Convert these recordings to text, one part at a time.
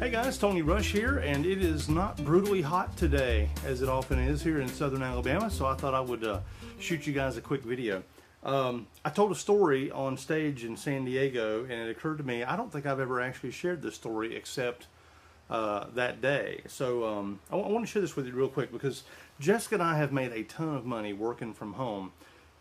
Hey guys, Tony Rush here, and it is not brutally hot today as it often is here in southern Alabama, so I thought I would shoot you guys a quick video. I told a story on stage in San Diego, and it occurred to me I don't think I've ever actually shared this story except that day. So I want to share this with you real quick because Jessica and I have made a ton of money working from home,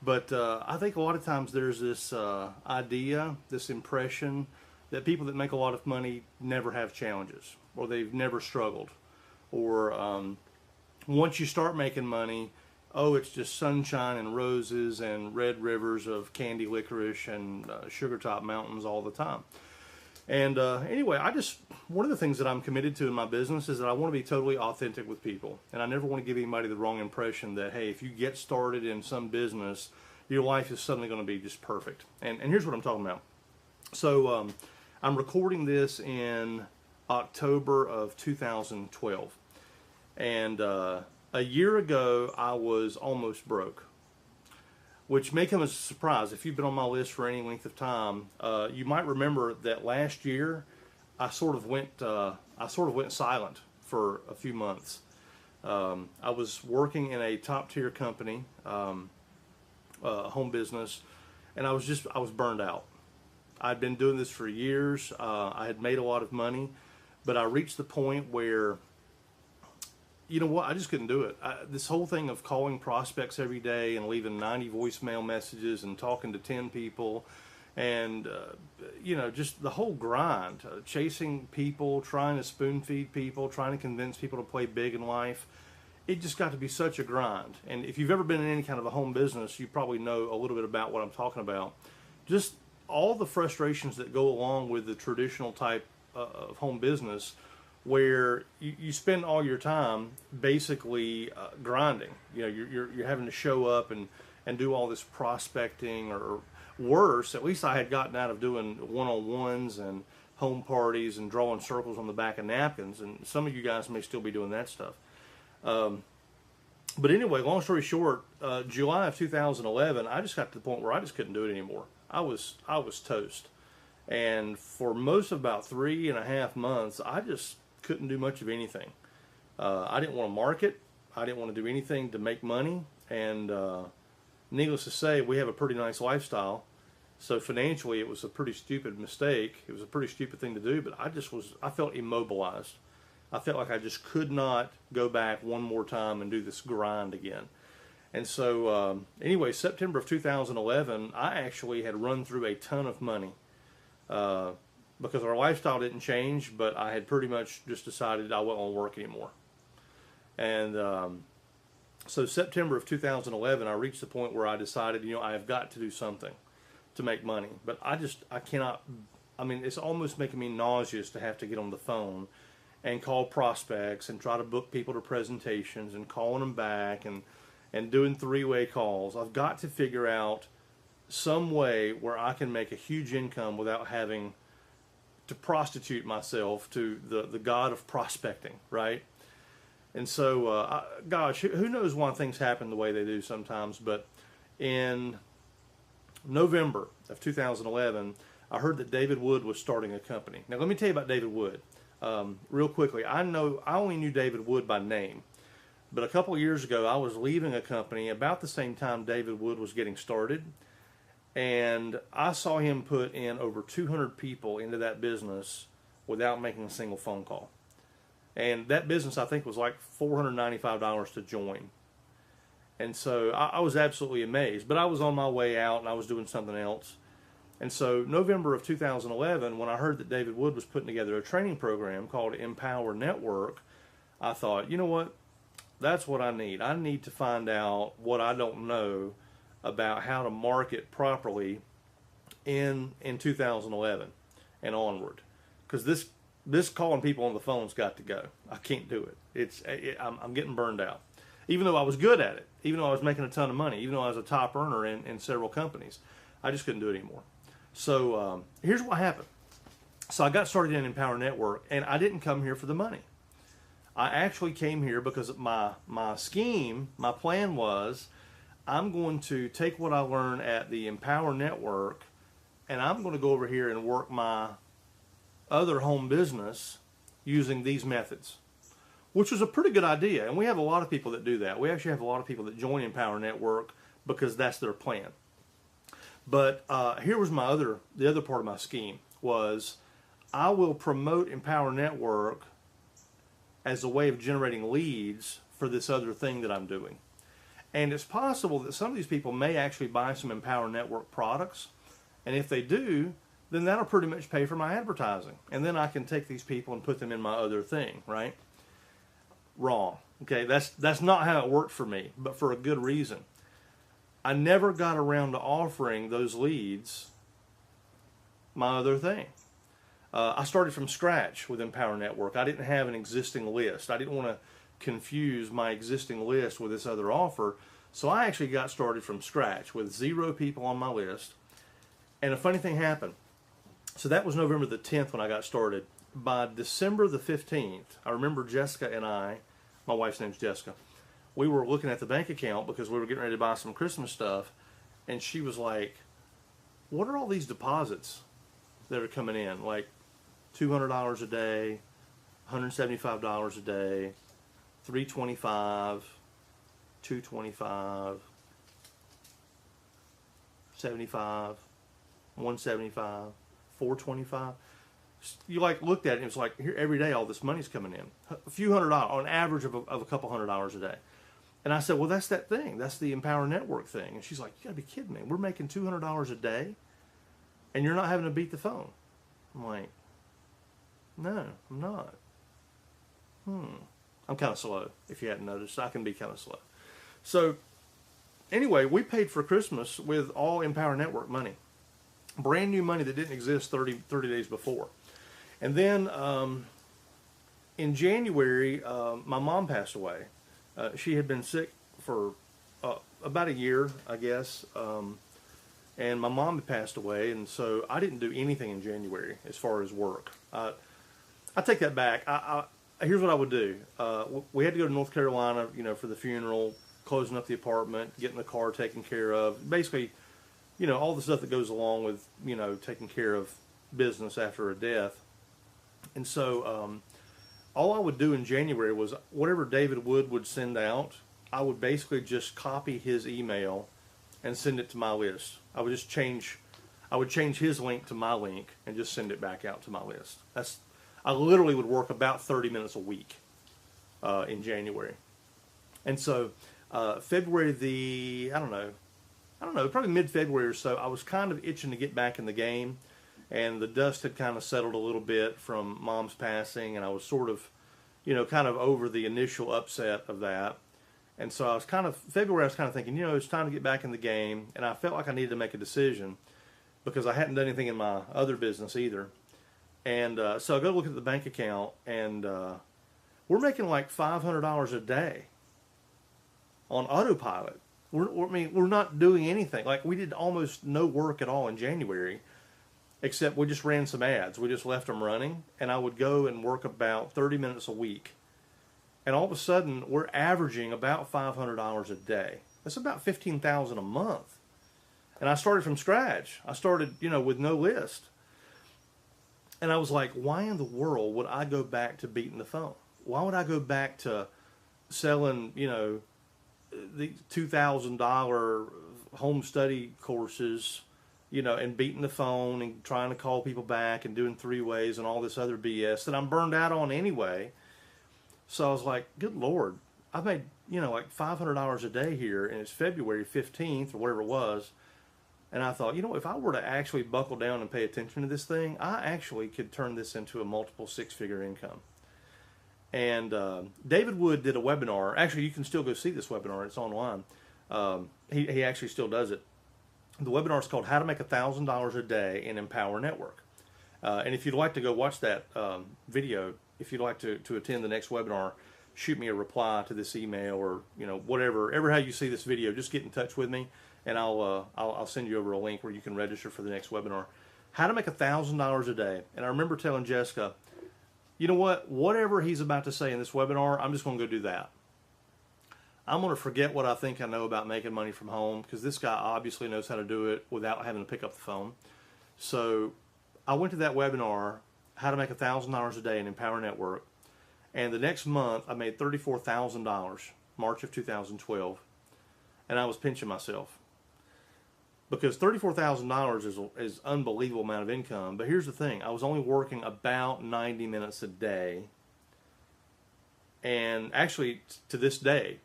but I think a lot of times there's this idea, this impression that people that make a lot of money never have challenges, or they've never struggled, or once you start making money, oh, it's just sunshine and roses and red rivers of candy licorice and sugar top mountains all the time. And anyway, one of the things that I'm committed to in my business is that I want to be totally authentic with people, and I never want to give anybody the wrong impression that, hey, if you get started in some business, your life is suddenly going to be just perfect. And here's what I'm talking about. So I'm recording this in October of 2012, and a year ago I was almost broke, which may come as a surprise. If you've been on my list for any length of time, you might remember that last year I sort of went silent for a few months. I was working in a top tier company, home business, and I was burned out. I'd been doing this for years. I had made a lot of money, but I reached the point where, you know what, I just couldn't do it. This whole thing of calling prospects every day and leaving 90 voicemail messages and talking to 10 people and, just the whole grind, chasing people, trying to spoon feed people, trying to convince people to play big in life. It just got to be such a grind. And if you've ever been in any kind of a home business, you probably know a little bit about what I'm talking about. Just all the frustrations that go along with the traditional type of home business, where you spend all your time basically grinding. You know, you're having to show up and do all this prospecting, or worse. At least I had gotten out of doing one-on-ones and home parties and drawing circles on the back of napkins, and some of you guys may still be doing that stuff. But anyway, long story short, July of 2011, I just got to the point where I just couldn't do it anymore. I was toast. And for most of about 3.5 months, I just couldn't do much of anything. I didn't want to market. I didn't want to do anything to make money. And needless to say, we have a pretty nice lifestyle. So financially, it was a pretty stupid mistake. It was a pretty stupid thing to do, but I felt immobilized. I felt like I just could not go back one more time and do this grind again. And so, anyway, September of 2011, I actually had run through a ton of money because our lifestyle didn't change, but I had pretty much just decided I wasn't going to work anymore. And so September of 2011, I reached the point where I decided, I have got to do something to make money. But I cannot, it's almost making me nauseous to have to get on the phone and call prospects and try to book people to presentations and calling them back and doing three-way calls. I've got to figure out some way where I can make a huge income without having to prostitute myself to the god of prospecting, right? And so, gosh, who knows why things happen the way they do sometimes, but in November of 2011, I heard that David Wood was starting a company. Now, let me tell you about David Wood real quickly. I only knew David Wood by name. But a couple of years ago, I was leaving a company about the same time David Wood was getting started, and I saw him put in over 200 people into that business without making a single phone call. And that business, I think, was like $495 to join. And so I was absolutely amazed. But I was on my way out, and I was doing something else. And so November of 2011, when I heard that David Wood was putting together a training program called Empower Network, I thought, you know what? That's what I need. I need to find out what I don't know about how to market properly in 2011 and onward. Because this calling people on the phone's got to go. I can't do it. I'm getting burned out. Even though I was good at it, even though I was making a ton of money, even though I was a top earner in several companies, I just couldn't do it anymore. So here's what happened. So I got started in Empower Network, and I didn't come here for the money. I actually came here because my plan was, I'm going to take what I learned at the Empower Network, and I'm going to go over here and work my other home business, using these methods, which was a pretty good idea. And we have a lot of people that do that. We actually have a lot of people that join Empower Network because that's their plan. But here was the other part of my scheme was I will promote Empower Network as a way of generating leads for this other thing that I'm doing. And it's possible that some of these people may actually buy some Empower Network products. And if they do, then that'll pretty much pay for my advertising. And then I can take these people and put them in my other thing, right? Wrong. Okay, that's not how it worked for me, but for a good reason. I never got around to offering those leads my other thing. I started from scratch with Empower Network. I didn't have an existing list. I didn't want to confuse my existing list with this other offer. So I actually got started from scratch with 0 people on my list. And a funny thing happened. So that was November the 10th when I got started. By December the 15th, I remember Jessica and I, my wife's name's Jessica, we were looking at the bank account because we were getting ready to buy some Christmas stuff. And she was like, what are all these deposits that are coming in? Like $200 a day, $175 a day, $325, $225, $75, $175, $425. You like looked at it and it was like, here every day all this money's coming in. A few $100 on average of a couple $100 a day. And I said, well, that's that thing. That's the Empower Network thing. And she's like, you gotta be kidding me. We're making $200 a day and you're not having to beat the phone. I'm like, no, I'm not. I'm kind of slow. If you hadn't noticed, I can be kind of slow. So anyway, we paid for Christmas with all Empower Network money. Brand new money that didn't exist 30 days before. And then in January, my mom passed away. She had been sick for about a year, I guess. And my mom had passed away, and so I didn't do anything in January as far as work. I take that back. Here's what I would do. We had to go to North Carolina, for the funeral, closing up the apartment, getting the car taken care of. Basically, all the stuff that goes along with, taking care of business after a death. And so all I would do in January was whatever David Wood would send out, I would basically just copy his email and send it to my list. I would change his link to my link and just send it back out to my list. I literally would work about 30 minutes a week in January. And so February I don't know, probably mid-February or so, I was kind of itching to get back in the game, and the dust had kind of settled a little bit from Mom's passing, and I was sort of, kind of over the initial upset of that. And so February I was kind of thinking, it's time to get back in the game, and I felt like I needed to make a decision because I hadn't done anything in my other business either. And so I go look at the bank account, and we're making like $500 a day on autopilot. We're not doing anything. Like, we did almost no work at all in January, except we just ran some ads. We just left them running, and I would go and work about 30 minutes a week. And all of a sudden, we're averaging about $500 a day. That's about $15,000 a month. And I started from scratch. I started, with no list. And I was like, why in the world would I go back to beating the phone? Why would I go back to selling, the $2,000 home study courses, and beating the phone and trying to call people back and doing 3-ways and all this other BS that I'm burned out on anyway. So I was like, good Lord, I made, like $500 a day here, and it's February 15th or whatever it was. And I thought, if I were to actually buckle down and pay attention to this thing, I actually could turn this into a multiple 6-figure income. And David Wood did a webinar. Actually, you can still go see this webinar. It's online. He actually still does it. The webinar is called How to Make $1,000 a Day in Empower Network. And if you'd like to go watch that video, if you'd like to attend the next webinar, shoot me a reply to this email or whatever how you see this video. Just get in touch with me, and I'll send you over a link where you can register for the next webinar. How to make $1,000 a day. And I remember telling Jessica, you know what? Whatever he's about to say in this webinar, I'm just going to go do that. I'm going to forget what I think I know about making money from home, because this guy obviously knows how to do it without having to pick up the phone. So I went to that webinar, how to make $1,000 a day in Empower Network. And the next month, I made $34,000, March of 2012. And I was pinching myself. Because $34,000 is unbelievable amount of income. But here's the thing. I was only working about 90 minutes a day. And actually, to this day,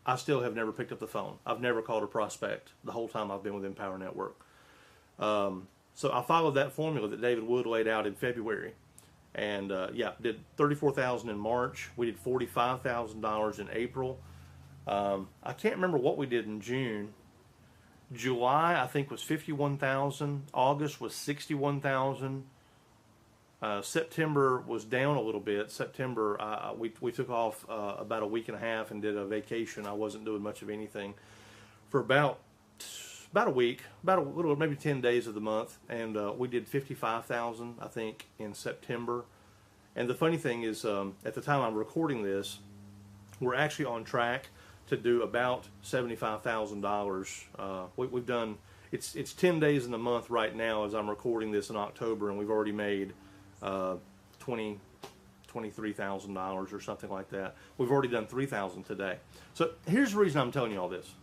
I still have never picked up the phone. I've never called a prospect the whole time I've been with Empower Network. So I followed that formula that David Wood laid out in February. And yeah, did $34,000 in March. We did $45,000 in April. I can't remember what we did in June. July, I think, was $51,000. August was $61,000. September was down a little bit. September, we took off about a week and a half and did a vacation. I wasn't doing much of anything for about a week, about a little, maybe 10 days of the month, and we did $55,000, I think, in September. And the funny thing is, at the time I'm recording this, we're actually on track to do about $75,000. We've done, it's 10 days in the month right now as I'm recording this in October, and we've already made $23,000 or something like that. We've already done $3,000 today. So here's the reason I'm telling you all this.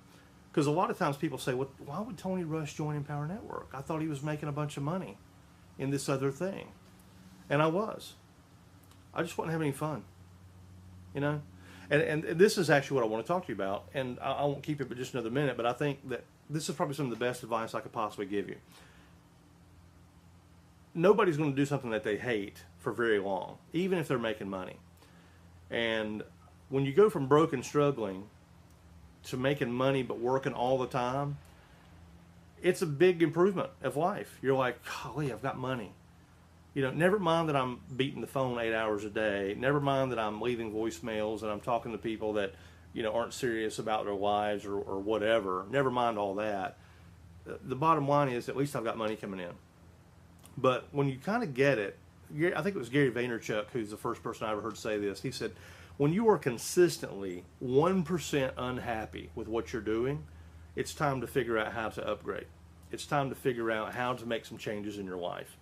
Because a lot of times people say, well, why would Tony Rush join Empower Network? I thought he was making a bunch of money in this other thing. And I was. I just wasn't having any fun. You know? And this is actually what I want to talk to you about. And I won't keep it but just another minute, but I think that this is probably some of the best advice I could possibly give you. Nobody's going to do something that they hate for very long, even if they're making money. And when you go from broke and struggling to making money but working all the time, it's a big improvement of life. You're like, golly, I've got money. You know, never mind that I'm beating the phone 8 hours a day. Never mind that I'm leaving voicemails and I'm talking to people that, you know, aren't serious about their lives or whatever. Never mind all that. The bottom line is at least I've got money coming in. But when you kind of get it, I think it was Gary Vaynerchuk who's the first person I ever heard say this. He said, when you are consistently 1% unhappy with what you're doing, it's time to figure out how to upgrade. It's time to figure out how to make some changes in your life.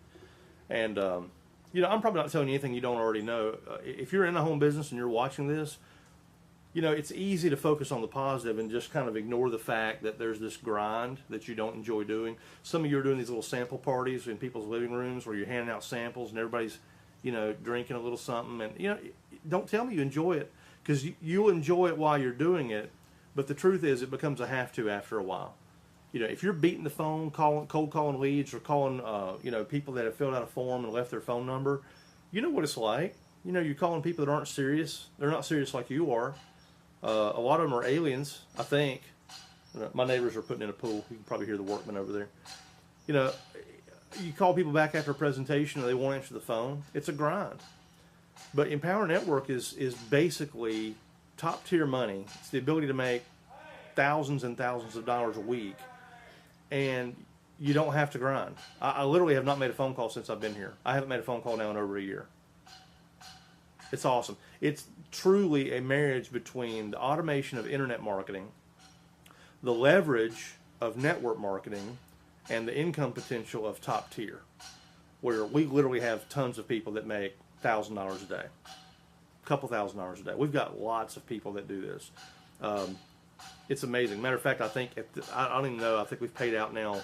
And, you know, I'm probably not telling you anything you don't already know. If you're in the home business and you're watching this, you know, it's easy to focus on the positive and just kind of ignore the fact that there's this grind that you don't enjoy doing. Some of you are doing these little sample parties in people's living rooms where you're handing out samples and everybody's, you know, drinking a little something. And, you know, don't tell me you enjoy it, because you'll enjoy it while you're doing it. But the truth is it becomes a have to after a while. You know, if you're beating the phone, cold calling leads or calling, you know, people that have filled out a form and left their phone number, you know what it's like. You know, you're calling people that aren't serious. They're not serious like you are. A lot of them are aliens, I think. My neighbors are putting in a pool. You can probably hear the workmen over there. You know, you call people back after a presentation and they won't answer the phone. It's a grind. But Empower Network is basically top tier money. It's the ability to make thousands and thousands of dollars a week, and you don't have to grind. I literally have not made a phone call since I've been here. I haven't made a phone call now in over a year. It's awesome. It's truly a marriage between the automation of internet marketing, the leverage of network marketing, and the income potential of top tier, where we literally have tons of people that make $1,000 a day, a couple $1,000 a day. We've got lots of people that do this. It's amazing. Matter of fact, I think I don't even know. I think we've paid out now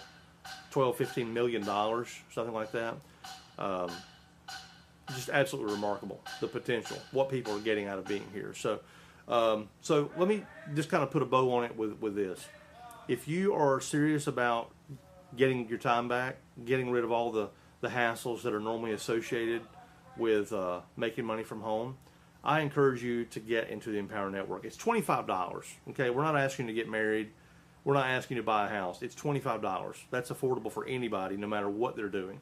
$12-15 million, something like that. Just absolutely remarkable, the potential, what people are getting out of being here. So let me just kind of put a bow on it with this. If you are serious about getting your time back, getting rid of all the hassles that are normally associated with making money from home, I encourage you to get into the Empower Network. It's $25. Okay, we're not asking you to get married. We're not asking you to buy a house. It's $25. That's affordable for anybody, no matter what they're doing.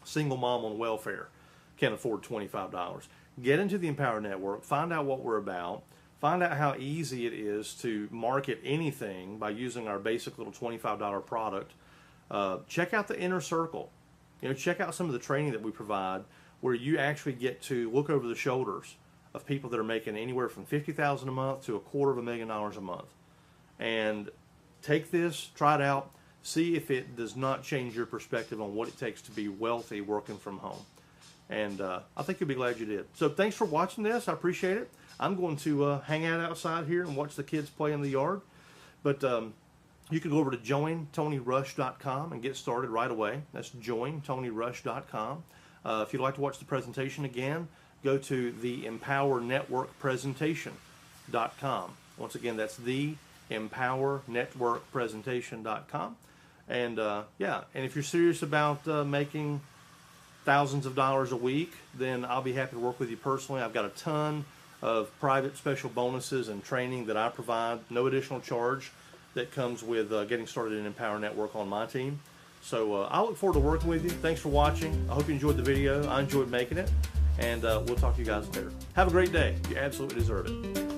Single mom on welfare can afford $25. Get into the Empower Network. Find out what we're about. Find out how easy it is to market anything by using our basic little $25 product. Check out the Inner Circle. You know, check out some of the training that we provide, where you actually get to look over the shoulders of people that are making anywhere from $50,000 a month to $250,000 a month. And take this, try it out, see if it does not change your perspective on what it takes to be wealthy working from home. And I think you'll be glad you did. So thanks for watching this. I appreciate it. I'm going to hang out outside here and watch the kids play in the yard. But you can go over to joinTonyRush.com and get started right away. That's joinTonyRush.com. If you'd like to watch the presentation again, go to the EmpowerNetworkPresentation.com. Once again, that's the EmpowerNetworkPresentation.com. And yeah, and if you're serious about making thousands of dollars a week, then I'll be happy to work with you personally. I've got a ton of private special bonuses and training that I provide, no additional charge, that comes with getting started in Empower Network on my team. So I look forward to working with you. Thanks for watching. I hope you enjoyed the video. I enjoyed making it. And we'll talk to you guys later. Have a great day. You absolutely deserve it.